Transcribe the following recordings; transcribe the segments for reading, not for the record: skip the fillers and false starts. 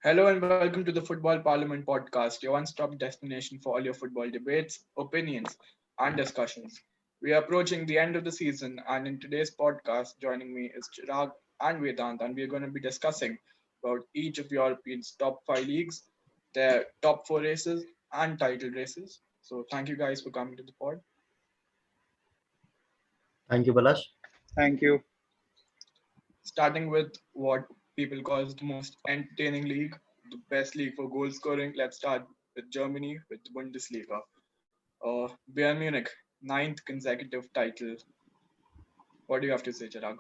Hello and welcome to the Football Parliament podcast, your one stop destination for all your football debates, opinions, and discussions. We are approaching the end of the season, and in today's podcast, joining me is Chirag and Vedant, and we are going to be discussing about each of Europeans' top five leagues, their top four races, and title races. So, thank you guys for coming to the pod. Thank you, Palash. Thank you. Starting with what people call the most entertaining league, the best league for goal scoring. Let's start with Germany with the Bundesliga. Bayern Munich, ninth consecutive title. What do you have to say, Chirag?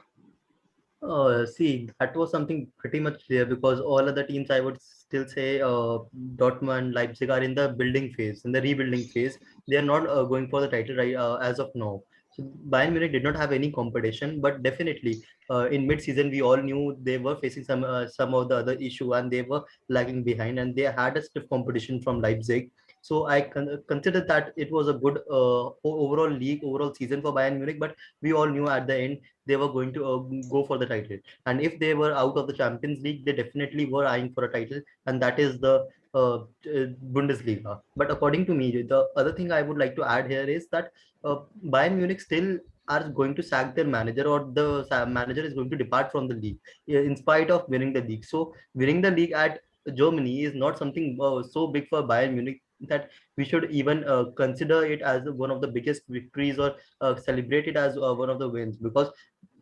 See, that was something pretty much clear because all other teams, I would still say, Dortmund, Leipzig are in the building phase, in the rebuilding phase. They are not going for the title right as of now. So Bayern Munich did not have any competition, but definitely in mid-season we all knew they were facing some of the other issue and they were lagging behind and they had a stiff competition from Leipzig. So I consider that it was a good overall league, overall season for Bayern Munich, but we all knew at the end they were going to go for the title. And if they were out of the Champions League, they definitely were eyeing for a title, and that is the Bundesliga. But according to me, the other thing I would like to add here is that Bayern Munich still are going to sack their manager, or the manager is going to depart from the league, in spite of winning the league. So winning the league at Germany is not something so big for Bayern Munich that we should even consider it as one of the biggest victories or celebrate it as one of the wins, because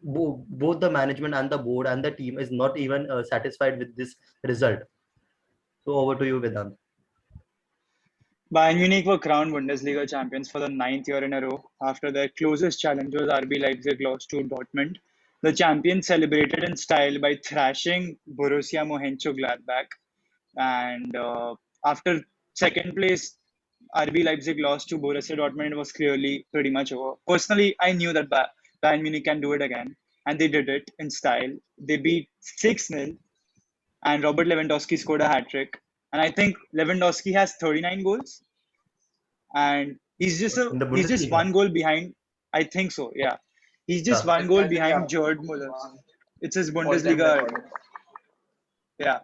both the management and the board and the team is not even satisfied with this result. So over to you, Vedant. Bayern Munich were crowned Bundesliga champions for the ninth year in a row after their closest challengers RB Leipzig lost to Dortmund. The champions celebrated in style by thrashing Borussia Mönchengladbach, and after second place, RB Leipzig lost to Borussia Dortmund. It was clearly pretty much over. Personally, I knew that Bayern Munich can do it again, and they did it in style. They beat 6-0, and Robert Lewandowski scored a hat trick. And I think Lewandowski has 39 goals, and In the he's just Bundesliga. one goal behind. I think so. Yeah, he's just Yeah. one goal I think, yeah, behind Gerd Muller. one It's his all-time Bundesliga. record. Yeah,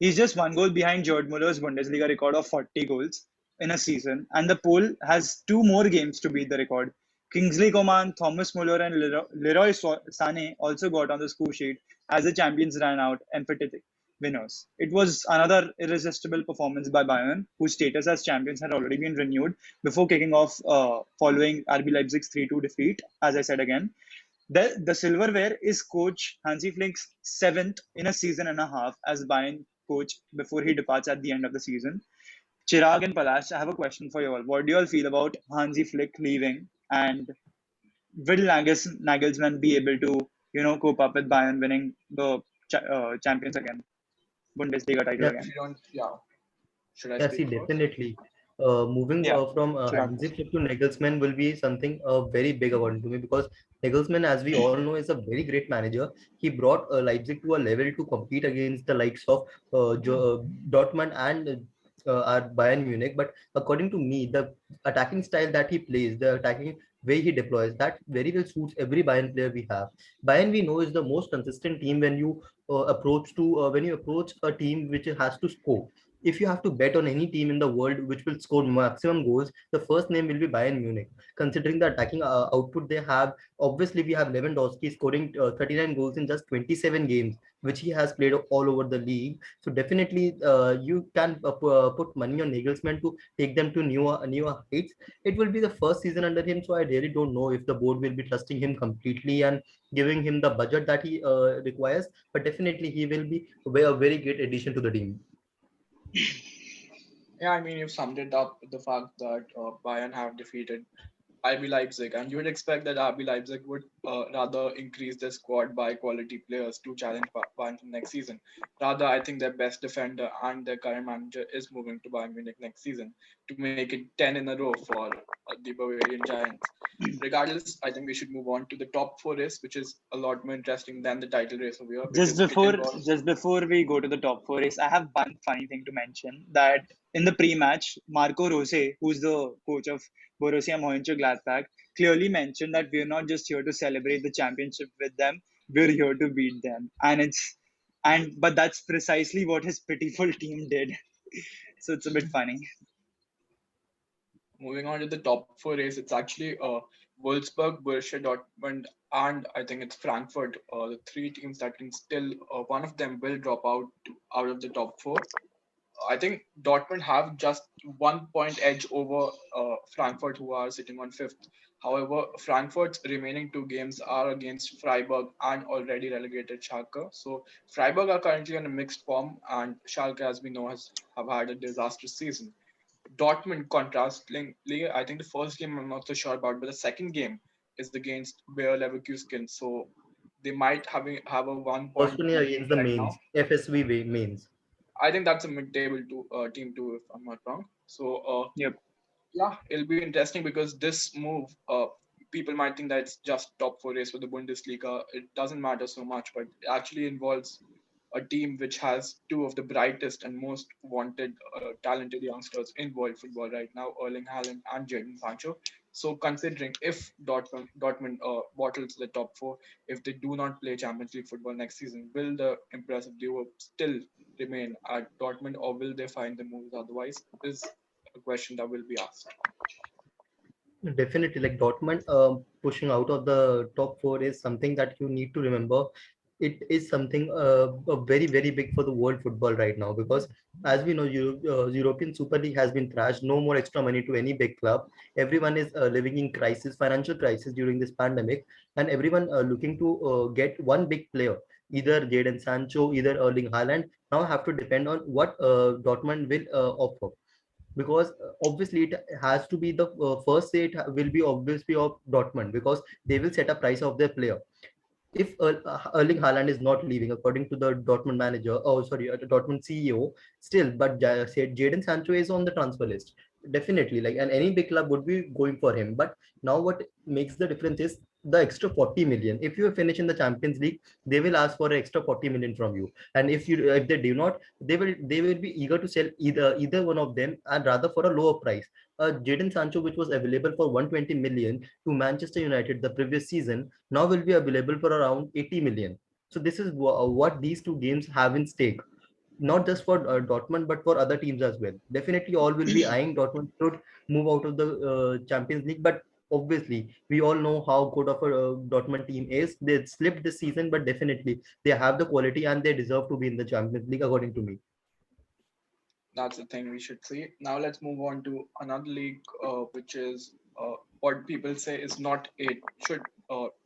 he's just one goal behind Gerd Muller's Bundesliga record of 40 goals in a season, and the poll has two more games to beat the record. Kingsley Coman, Thomas Muller, and Leroy Sané also got on the score sheet as the champions ran out emphatic winners. It was another irresistible performance by Bayern, whose status as champions had already been renewed before kicking off following RB Leipzig's 3-2 defeat, as I said again. The silverware is coach Hansi Flick's seventh in a season and a half as Bayern coach before he departs at the end of the season. Chirag and Palash, I have a question for you all. What do you all feel about Hansi Flick leaving, and will Nagelsmann be able to, cope up with Bayern winning the champions again, Bundesliga title Yeah. If again? you don't, yeah, should I Yeah, see, speak first? definitely. Moving Yeah, from Chirag Hansi first. Flick to Nagelsmann will be something very big according to me, because Nagelsmann, as we all know, is a very great manager. He brought Leipzig to a level to compete against the likes of Dortmund and our Bayern Munich. But according to me, the attacking style that he plays, the attacking way he deploys, that very well suits every Bayern player we have. Bayern, we know, is the most consistent team when you approach a team which has to score. If you have to bet on any team in the world which will score maximum goals, the first name will be Bayern Munich. Considering the attacking output they have, obviously we have Lewandowski scoring 39 goals in just 27 games, which he has played all over the league. So definitely you can put money on Nagelsmann to take them to newer heights. It will be the first season under him, so I really don't know if the board will be trusting him completely and giving him the budget that he requires. But definitely he will be a very great addition to the team. Yeah, I mean, you've summed it up with the fact that Bayern have defeated RB Leipzig, and you would expect that RB Leipzig would rather increase their squad by quality players to challenge Bayern for next season. Rather, I think their best defender and their current manager is moving to Bayern Munich next season to make it 10 in a row for the Bavarian Giants. Regardless, I think we should move on to the top four race, which is a lot more interesting than the title race over here Just because it before involves. just before we go to the top four race, I have one funny thing to mention that in the pre-match, Marco Rose, who's the coach of Borussia Mönchengladbach, clearly mentioned that we're not just here to celebrate the championship with them, we're here to beat them. And it's but that's precisely what his pitiful team did. So it's a bit funny. Moving on to the top four race, it's actually Wolfsburg, Borussia Dortmund, and I think it's Frankfurt. The three teams that can still, one of them will drop out of the top four. I think Dortmund have just 1 point edge over Frankfurt, who are sitting on fifth. However, Frankfurt's remaining two games are against Freiburg and already relegated Schalke. So Freiburg are currently on a mixed form, and Schalke, as we know, have had a disastrous season. Dortmund, contrastingly, I think the first game I'm not so sure about, but the second game is against Bayer Leverkusen. So they might have a 1 point First one is lead against the right now. mains, FSV mains. I think that's a mid-table team too, if I'm not wrong. So Yep. yeah, it'll be interesting because this move, people might think that it's just top four race for the Bundesliga. It doesn't matter so much, but it actually involves a team which has two of the brightest and most wanted, talented youngsters in world football right now, Erling Haaland and Jadon Sancho. So considering if Dortmund bottles the top four, if they do not play Champions League football next season, will the impressive duo still remain at Dortmund, or will they find the moves otherwise? Is a question that will be asked. Definitely, like Dortmund pushing out of the top four is something that you need to remember. It is something very, very big for the world football right now because, as we know, European Super League has been thrashed. No more extra money to any big club. Everyone is living in crisis, financial crisis during this pandemic, and everyone looking to get one big player, either Jadon Sancho, either Erling Haaland. Now have to depend on what Dortmund will offer because obviously it has to be the first say it will be obviously of Dortmund because they will set a price of their player. If Erling Haaland is not leaving, according to the Dortmund manager, oh sorry, the Dortmund CEO, still, but said Jadon Sancho is on the transfer list. Definitely, like, and any big club would be going for him. But now, what makes the difference is the extra 40 million. If you finish in the Champions League, they will ask for an extra 40 million from you. And if they do not, they will be eager to sell either one of them, and rather for a lower price. Jadon Sancho, which was available for 120 million to Manchester United the previous season, now will be available for around 80 million. So this is what these two games have in stake, not just for Dortmund but for other teams as well. Definitely, all will be eyeing Dortmund should move out of the Champions League, but obviously we all know how good of a Dortmund team is. They slipped this season, but definitely they have the quality and they deserve to be in the Champions League, according to me. That's the thing we should see. Now let's move on to another league, which is what people say is not it should.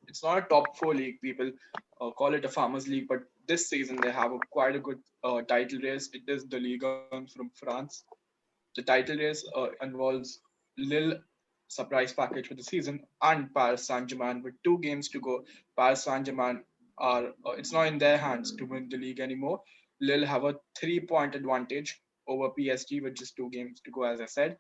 It's not a top four league. People call it a farmers league, but this season they have quite a good title race. It is the Liga from France. The title race involves Lille surprise package for the season and Paris Saint-Germain with two games to go. Paris Saint-Germain are it's not in their hands to win the league anymore. Lille have a 3 point advantage over PSG with just two games to go, as I said.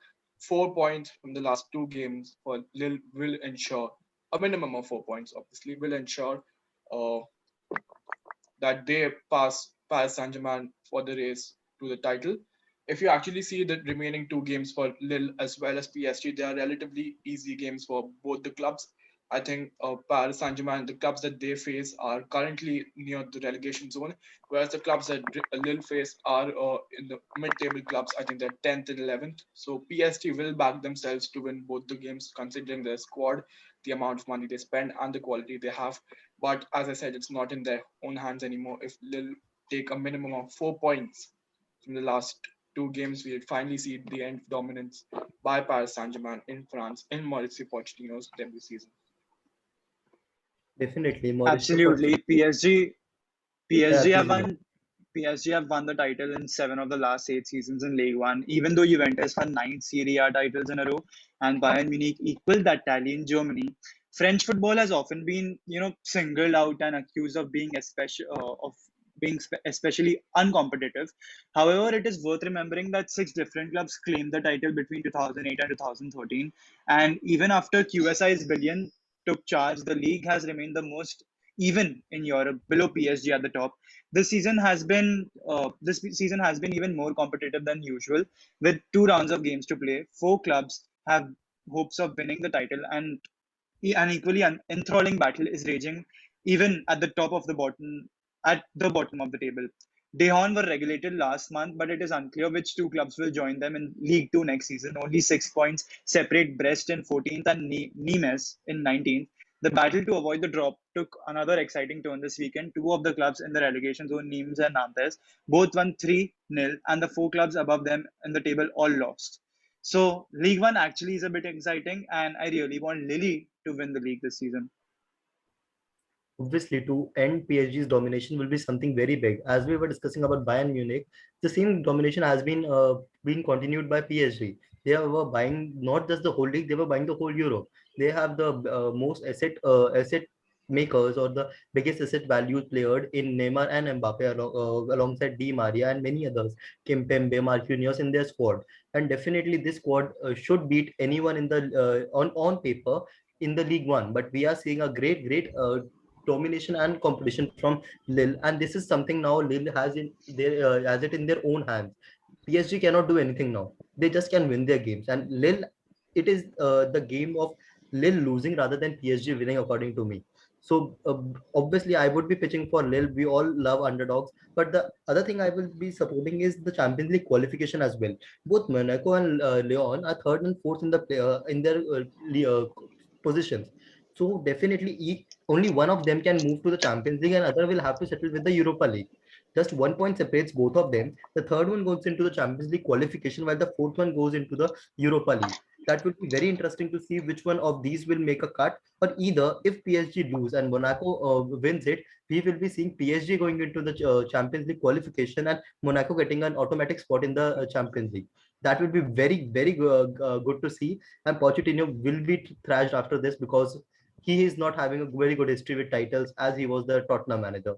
4 points from the last two games for Lille will ensure a minimum of 4 points, obviously, will ensure uh, that they pass Paris Saint Germain for the race to the title. If you actually see the remaining two games for Lille as well as PSG, they are relatively easy games for both the clubs. I think Paris Saint Germain, the clubs that they face are currently near the relegation zone, whereas the clubs that Lille face are in the mid-table clubs. I think they're 10th and 11th. So PSG will back themselves to win both the games, considering their squad, the amount of money they spend, and the quality they have. But as I said, it's not in their own hands anymore. If Lille take a minimum of 4 points from the last two games, we finally see the end of dominance by Paris Saint-Germain in France in Mauricio Pochettino's debut season. Definitely, Mauricio Absolutely. Pochettino. Yeah, PSG please have go. won PSG have won the title in 7 of the last 8 seasons in League One, even though Juventus won 9 Serie A titles in a row and Bayern Munich equaled that tally in Germany. French football has often been, singled out and accused of being especially uncompetitive. However, it is worth remembering that 6 different clubs claimed the title between 2008 and 2013, and even after QSI's billion took charge, the league has remained the most even in Europe, below PSG at the top. This season has been even more competitive than usual, with 2 rounds of games to play. 4 clubs have hopes of winning the title, and an equally enthralling battle is raging even at the top of the bottom. at the bottom of the table. Dehon were regulated last month, but it is unclear which two clubs will join them in League Two next season. Only 6 points separate Brest in 14th and Nimes in 19th. The battle to avoid the drop took another exciting turn this weekend. Two of the clubs in the relegation zone, Nimes and Nantes, both won 3-0, and the four clubs above them in the table all lost. So League One actually is a bit exciting, and I really want Lille to win the league this season. Obviously, to end PSG's domination will be something very big. As we were discussing about Bayern Munich, the same domination has been continued by PSG. They were buying not just the whole league; they were buying the whole Europe. They have the most asset makers or the biggest asset value player in Neymar and Mbappe alongside Di Maria and many others, Kimpembe, Marquinhos in their squad. And definitely, this squad should beat anyone in the on paper in the League One. But we are seeing a great domination and competition from Lille, and this is something now Lille has it in their own hands. PSG cannot do anything now; they just can win their games, and Lille, it is the game of Lille losing rather than PSG winning, according to me. So obviously, I would be pitching for Lille. We all love underdogs, but the other thing I will be supporting is the Champions League qualification as well. Both Monaco and Lyon are third and fourth in the in their positions. So definitely, only one of them can move to the Champions League, and other will have to settle with the Europa League. Just 1 point separates both of them. The third one goes into the Champions League qualification, while the fourth one goes into the Europa League. That will be very interesting to see which one of these will make a cut. Or either, if PSG lose and Monaco wins it, we will be seeing PSG going into the Champions League qualification and Monaco getting an automatic spot in the Champions League. That would be very good to see. And Pochettino will be thrashed after this because he is not having a very good history with titles as he was the Tottenham manager.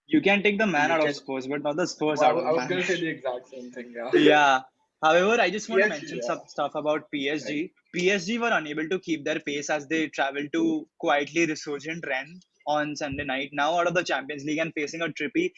You can take the man You out of can. Spurs, but not the Spurs I, out wa- of I the was man. gonna say the exact same thing. Yeah. Yeah. However, I just want to PSG. mention Yeah. some stuff about Right. PSG. PSG were unable to keep their pace as they traveled to quietly resurgent Rennes on Sunday night. Now out of the Champions League and facing a tricky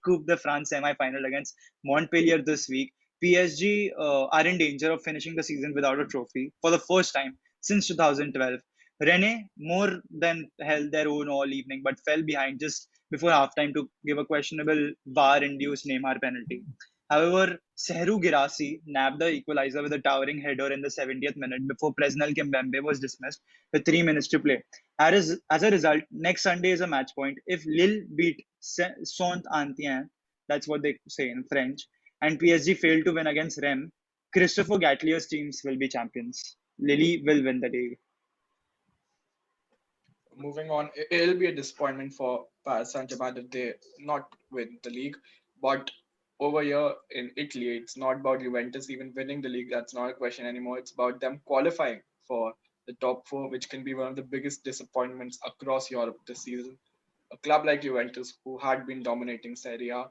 Coupe de France semi-final against Montpellier this week. PSG are in danger of finishing the season without a trophy for the first time since 2012. Rennes more than held their own all evening, but fell behind just before halftime to give a questionable VAR-induced Neymar penalty. However, Sehru Girassi nabbed the equalizer with a towering header in the 70th minute before Presnel Kimpembe was dismissed with 3 minutes to play. As a result, next Sunday is a match point. If Lille beat Saint-Étienne, that's what they say in French, and PSG failed to win against Rennes, Christopher Gatlier's teams will be champions. Lille will win the league. Moving on, it'll be a disappointment for Paris Saint-Germain if they not win the league. But over here in Italy, it's not about Juventus even winning the league. That's not a question anymore. It's about them qualifying for the top four, which can be one of the biggest disappointments across Europe this season. A club like Juventus, who had been dominating Serie A,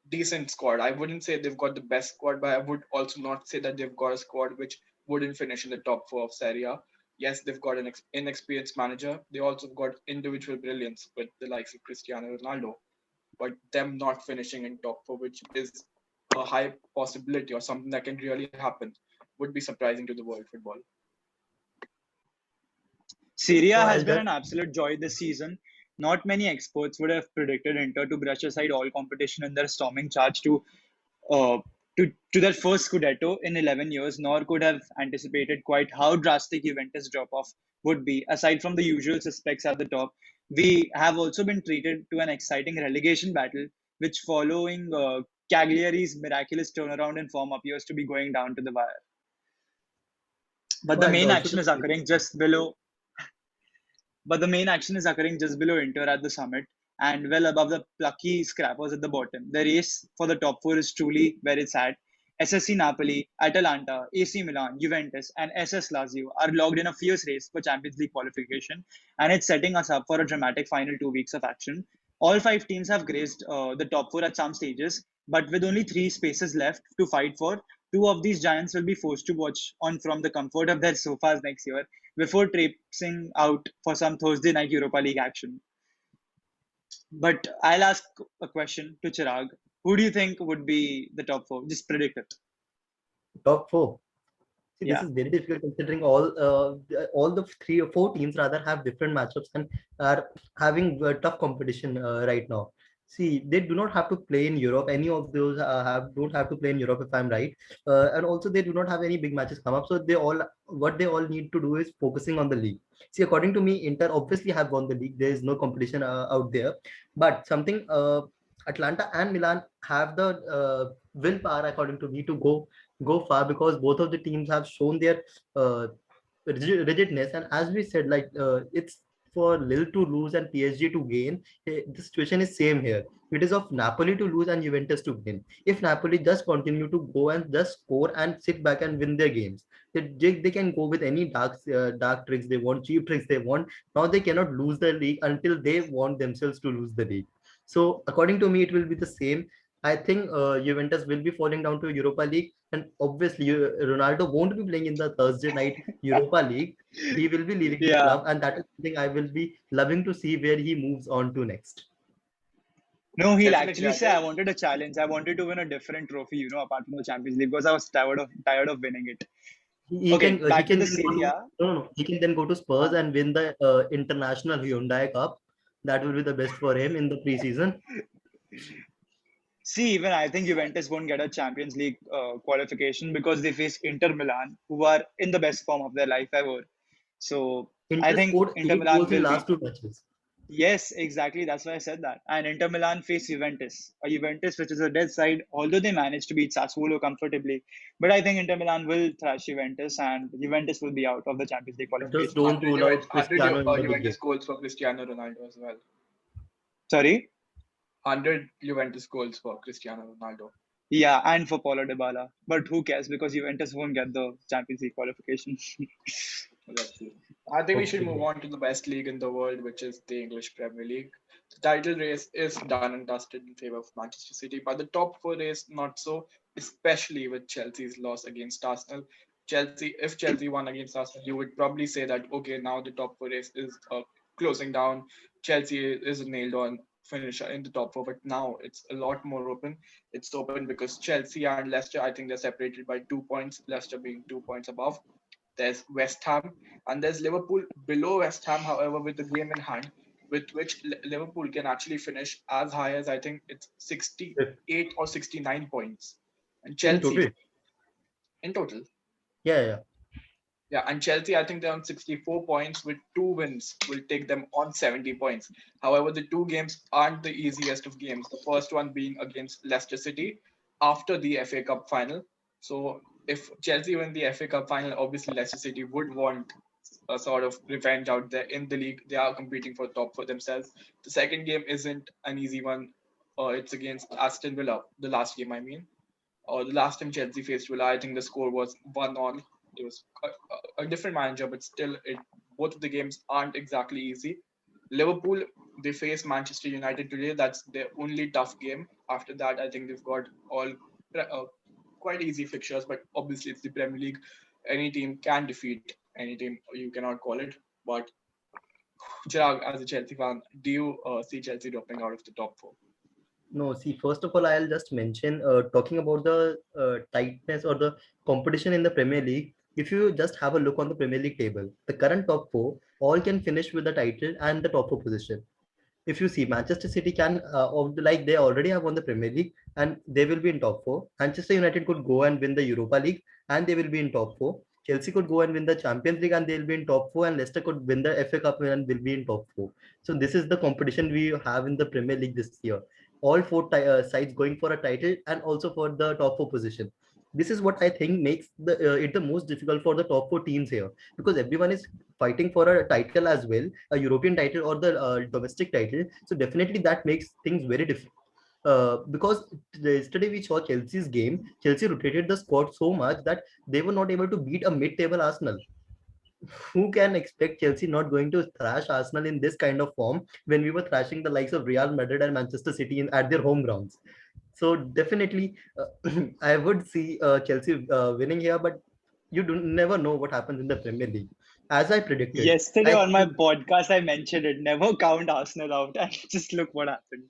decent squad. I wouldn't say they've got the best squad, but I would also not say that they've got a squad which wouldn't finish in the top four of Serie A. Yes, they've got an inexperienced manager. They also got individual brilliance with the likes of Cristiano Ronaldo, but them not finishing in top four, which is a high possibility or something that can really happen, would be surprising to the world football. Serie A So has I'll been just an absolute joy this season. Not many experts would have predicted Inter to brush aside all competition in their storming charge uh, to their first Scudetto in 11 years, nor could have anticipated quite how drastic Juventus drop-off would be. Aside from the usual suspects at the top, we have also been treated to an exciting relegation battle, which following Cagliari's miraculous turnaround in form appears to be going down to the wire. But so the I'll main also action just is occurring just below but the main action is occurring just below Inter at the summit and well above the plucky scrappers at the bottom. The race for the top four is truly where it's at. SSC Napoli, Atalanta, AC Milan, Juventus, and SS Lazio are logged in a fierce race for Champions League qualification, and it's setting us up for a dramatic final 2 weeks of action. All five teams have graced the top four at some stages, but with only three spaces left to fight for, two of these giants will be forced to watch on from the comfort of their sofas next year before traipsing out for some Thursday night Europa League action. But I'll ask a question to Chirag. Who do you think would be the top four? Just predict it. top four. See, this Yeah. is very difficult considering all the three or four teams rather have different matchups and are having tough competition right now. See, they do not have to play in Europe. Any of those have don't have to play in Europe, if I'm right. And also they do not have any big matches come up. So what they all need to do is focusing on the league. See, according to me, Inter obviously have won the league. There is no competition out there. But something Atlanta and Milan have the willpower, according to me, to go far because both of the teams have shown their uh, rigidness. And as we said, like it's for Lille to lose and PSG to gain. The situation is same here. It is of Napoli to lose and Juventus to win. If Napoli just continue to go and just score and sit back and win their games, they can go with any dark tricks they want, cheap tricks they want. Now they cannot lose the league until they want themselves to lose the league. So according to me, it will be the same. I think Juventus will be falling down to Europa League, and obviously Ronaldo won't be playing in the Thursday night Europa League. He will be leaving the Yeah. club, and that is something I will be loving to see where he moves on to next. No, he'll Definitely, actually I say, I think. wanted a challenge. I wanted to win a different trophy, apart from the Champions League because I was tired of winning it. Okay, He back to can the then go Serie to A. no, he can then go to Spurs Huh. and win the international Hyundai Cup. That will be the best for him in the preseason. See, even I think Juventus won't get a Champions League qualification because they face Inter Milan, who are in the best form of their life ever. So I Inter think scored Inter 8 Milan goals in will last be. 2 matches. Yes, exactly. That's why I said that. And Inter Milan face Juventus, a Juventus which is a dead side, although they managed to beat Sassuolo comfortably. But I think Inter Milan will thrash Juventus, and Juventus will be out of the Champions League Just qualification. don't rule out 100 Cristiano in the big Juventus game. goals for Cristiano Ronaldo as well. Sorry? 100 Juventus goals for Cristiano Ronaldo. Yeah, and for Paulo Dybala. But who cares because Juventus won't get the Champions League qualification. Let's see. I think we should move Hopefully. on to the best league in the world, which is the English Premier League. The title race is done and dusted in favor of Manchester City, but the top four race not so, especially with Chelsea's loss against Arsenal. If Chelsea won against Arsenal, you would probably say that okay, now the top four race is closing down. Chelsea is a nailed on finisher in the top four, but now it's a lot more open. It's open because Chelsea and Leicester, I think they're separated by 2 points, Leicester being 2 points above. There's West Ham, and there's Liverpool below West Ham, however, with the game in hand, with which Liverpool can actually finish as high as I think it's 68 or 69 points. And In total. Chelsea, in total, Yeah, yeah. yeah, and Chelsea, I think they're on 64 points with two wins will take them on 70 points. However, the two games aren't the easiest of games. The first one being against Leicester City after the FA Cup final. So if Chelsea win the FA Cup final, obviously Leicester City would want a sort of revenge out there in the league. They are competing for top for themselves. The second game isn't an easy one. It's against Aston Villa, the last game, I mean. Or the last time Chelsea faced Villa, I think the score was 1-all. It was a different manager, but still, both of the games aren't exactly easy. Liverpool, they face Manchester United today. That's their only tough game. After that, I think they've got all quite easy fixtures, but obviously it's the Premier League. Any team can defeat any team. You cannot call it. But Chirag, as a Chelsea fan, do you see Chelsea dropping out of the top four? No, see, first of all, I'll just mention talking about the tightness or the competition in the Premier League. If you just have a look on the Premier League table, the current top four all can finish with the title and the top four position. If you see Manchester City can like they already have won the Premier League and they will be in top four. Manchester United could go and win the Europa League and they will be in top four. Chelsea could go and win the Champions League and they'll be in top four, and Leicester could win the FA Cup and will be in top four. So this is the competition we have in the Premier League this year. All four sides going for a title and also for the top four position. This is what I think makes it the most difficult for the top four teams here, because everyone is fighting for a title as well, a European title or the domestic title. So definitely that makes things very difficult. Because yesterday we saw Chelsea's game. Chelsea rotated the squad so much that they were not able to beat a mid-table Arsenal. Who can expect Chelsea not going to thrash Arsenal in this kind of form when we were thrashing the likes of Real Madrid and Manchester City at their home grounds? So definitely, I would see Chelsea winning here, but you do never know what happens in the Premier League. As I predicted, Yesterday I on my podcast, I mentioned it. Never count Arsenal out. And just look what happened.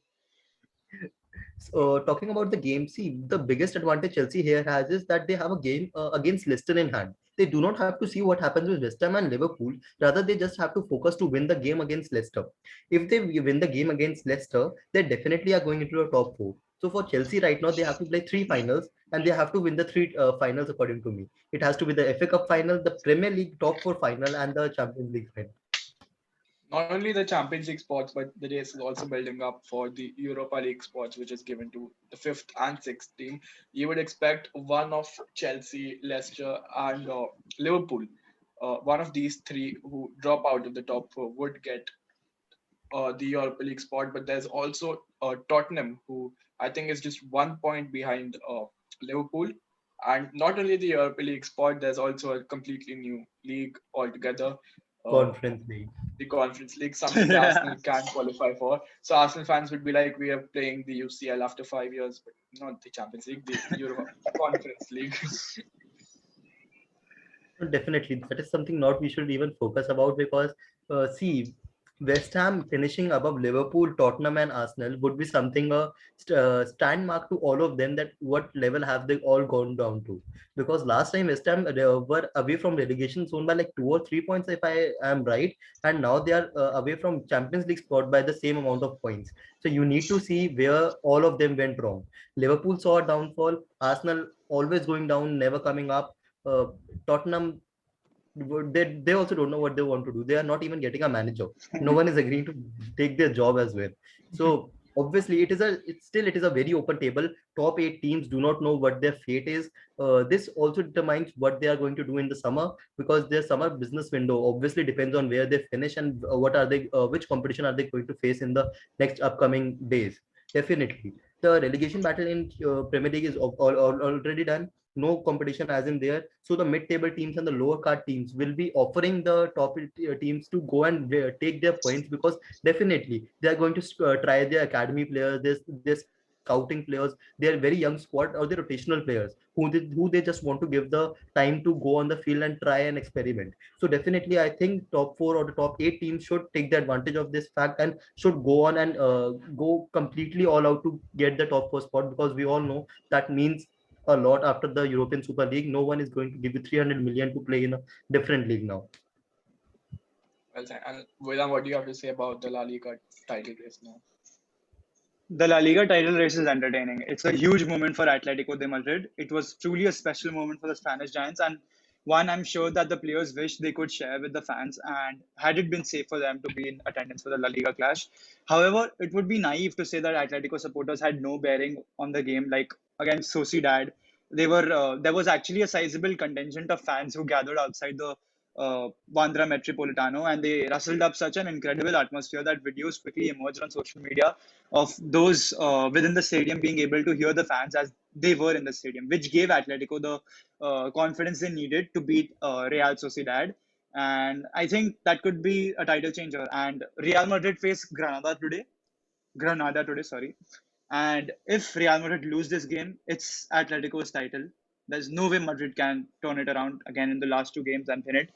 So talking about the game, see, the biggest advantage Chelsea here has is that they have a game against Leicester in hand. They do not have to see what happens with West Ham and Liverpool. Rather, they just have to focus to win the game against Leicester. If they win the game against Leicester, they definitely are going into the top four. So for Chelsea right now, they have to play three finals and they have to win the three finals according to me. It has to be the FA Cup final, the Premier League top four final, and the Champions League final. Not only the Champions League spots, but the race is also building up for the Europa League spots, which is given to the fifth and sixth team. You would expect one of Chelsea, Leicester, and Liverpool. One of these three who drop out of the top four would get the Europa League spot, but there's also Tottenham, who I think is just 1 point behind Liverpool. And not only the Europa League spot, there's also a completely new league altogether. Uh, Conference League. the Conference League, something that Arsenal can qualify for. So Arsenal fans would be like, we are playing the UCL after 5 years, but not the Champions League, the Euro Conference League. Definitely, that is something not we should even focus about because see, West Ham finishing above Liverpool, Tottenham, and Arsenal would be something stand mark to all of them that what level have they all gone down to? Because last time West Ham were away from relegation zone by like 2 or 3 points if I am right, and now they are away from Champions League spot by the same amount of points. So you need to see where all of them went wrong. Liverpool saw a downfall. Arsenal always going down, never coming up. Uh, Tottenham, they also don't know what they want to do. They are not even getting a manager. No one is agreeing to take their job as well. So obviously, it is a very open table. Top eight teams do not know what their fate is. This also determines what they are going to do in the summer because their summer business window obviously depends on where they finish and which competition are they going to face in the next upcoming days. Definitely, the relegation battle in Premier League is already done. No competition as in there. So the mid-table teams and the lower card teams will be offering the top teams to go and take their points because definitely they are going to try their academy players, their scouting players, their very young squad or their rotational players who they just want to give the time to go on the field and try and experiment. So definitely, I think top four or the top eight teams should take the advantage of this fact and should go on and go completely all out to get the top four spot because we all know that means a lot after the European Super League. No one is going to give you 300 million to play in a different league now. Well said. And Vedant, what do you have to say about the La Liga title race now? The La Liga title race is entertaining. It's a huge moment for Atletico de Madrid. It was truly a special moment for the Spanish Giants, and one I'm sure that the players wish they could share with the fans. And had it been safe for them to be in attendance for the La Liga clash, however, it would be naive to say that Atletico supporters had no bearing on the game. Like against Sociedad, there was actually a sizable contingent of fans who gathered outside the Vandra Metropolitano, and they rustled up such an incredible atmosphere that videos quickly emerged on social media of those within the stadium being able to hear the fans as they were in the stadium, which gave Atletico the confidence they needed to beat Real Sociedad. And I think that could be a title changer. And Real Madrid face Granada today, sorry. And if Real Madrid lose this game, it's Atletico's title. There's no way Madrid can turn it around again in the last two games and pin it.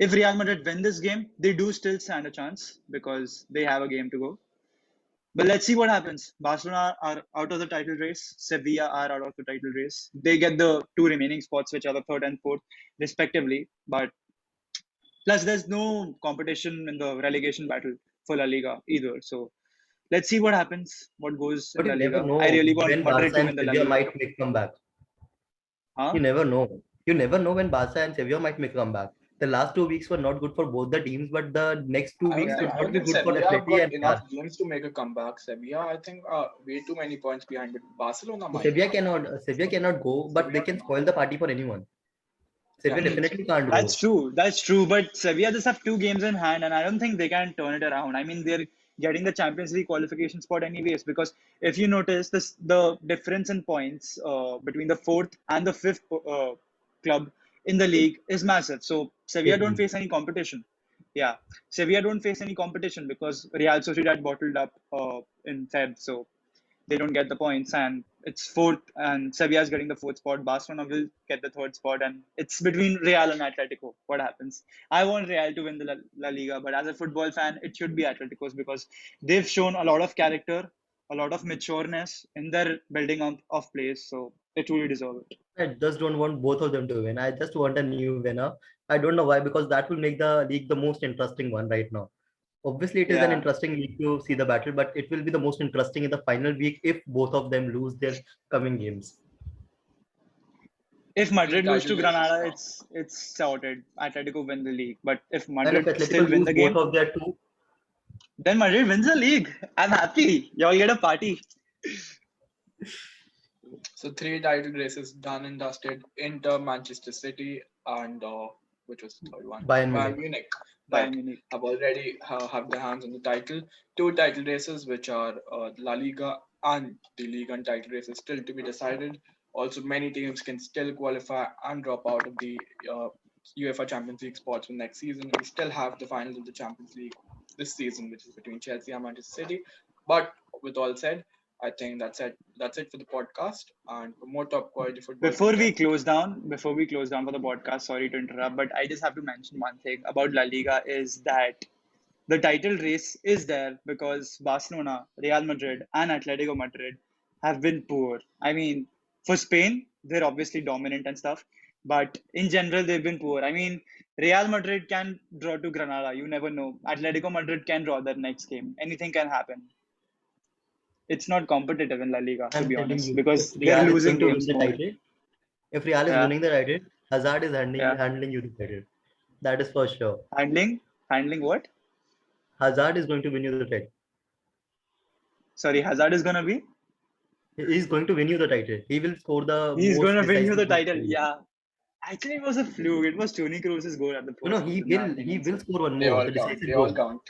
If Real Madrid win this game, they do still stand a chance because they have a game to go. But let's see what happens. Barcelona are out of the title race. Sevilla are out of the title race. They get the two remaining spots, which are the third and fourth, respectively. But plus, there's no competition in the relegation battle for La Liga either. So let's see what happens, what goes in But La you never Liga. I know really want when Madrid Barca to and win the La Sevilla Liga. might make comeback. Huh? You never know. You never know when Barca and Sevilla might make a comeback. The last 2 weeks were not good for both the teams, but the next two I don't weeks think should I not don't be think good for Sevilla have Atleti got and Real. enough games to make a comeback. Sevilla, I think, are way too many points behind, but Barcelona So might. Sevilla cannot go, but they Sevilla can cannot. spoil the party for anyone. Yeah, Sevilla definitely can't That's go. true. That's true. But Sevilla just have two games in hand, and I don't think they can turn it around. I mean, they're getting the Champions League qualification spot anyways. Because if you notice, the difference in points between the fourth and the fifth club in the league is massive. So Sevilla don't Crazy. face any competition. Yeah, Sevilla don't face any competition because Real Sociedad bottled up in Feb. So they don't get the points, and it's fourth, and Sevilla is getting the fourth spot. Barcelona will get the third spot, and it's between Real and Atletico. What happens? I want Real to win the La Liga, but as a football fan, it should be Atletico's because they've shown a lot of character, a lot of matureness in their building of plays. So They truly deserve it. I just don't want both of them to win. I just want a new winner. I don't know why, because that will make the league the most interesting one right now. Obviously, it is an Yeah. interesting league to see the battle, but it will be the most interesting in the final week if both of them lose their coming games. If Three Madrid lose title to races Granada, now. it's sorted. Atletico win the league. But if And if Madrid Atletico still win lose the both game, of their two, then Madrid wins the league. I'm happy. Y'all get a party. So three title races done and dusted. Inter, Manchester City, and which was the third one? Bayern Bayern Munich. Munich. Bayern That Munich. have already have their hands on the title. Two title races, which are La Liga and the League and title races, still to be decided. Also, many teams can still qualify and drop out of the UEFA Champions League spots for next season. We still have the finals of the Champions League this season, which is between Chelsea and Manchester City. But with all said, I think that's it. That's it for the podcast. And for more top quality football content, Before we close down for the podcast, sorry to interrupt, but I just have to mention one thing about La Liga is that the title race is there because Barcelona, Real Madrid, and Atletico Madrid have been poor. I mean, for Spain, they're obviously dominant and stuff, but in general, they've been poor. I mean, Real Madrid can draw to Granada. You never know. Atletico Madrid can draw their next game. Anything can happen. It's not competitive in La Liga, to I'm be telling honest, you, if because they're Real is losing going to win games the more. title, if Real is Yeah, winning the title, Hazard is yeah. handling you the title. That is for sure. Handling what? Hazard is going to win you the title. Sorry, Hazard is gonna be. He is going to win you the title. He will score the He's most gonna win you decisive the goal title. for you. Yeah. Actually, it was a fluke. It was Toni Kroos's goal at the No, no, first moment, now I'm he thinking will so. score one they more, all the count. decisive They all goal. count.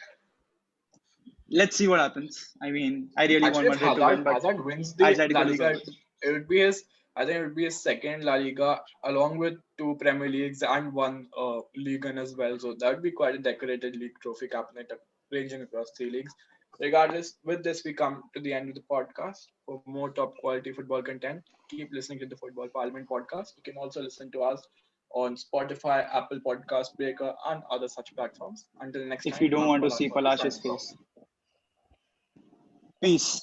Let's see what happens. I mean, I really want Actually, if Madrid to win, but Hazard wins the La Atletico Liga, deserve it. it would be his. I think it would be his second La Liga, along with two Premier Leagues and one League as well. So that would be quite a decorated league trophy cabinet ranging across three leagues. Regardless, with this we come to the end of the podcast. For more top quality football content, keep listening to the Football Parliament podcast. You can also listen to us on Spotify, Apple Podcast, Breaker, and other such platforms. Until next If you time, don't I'm want to Palash see Palash's signing off. face. Peace.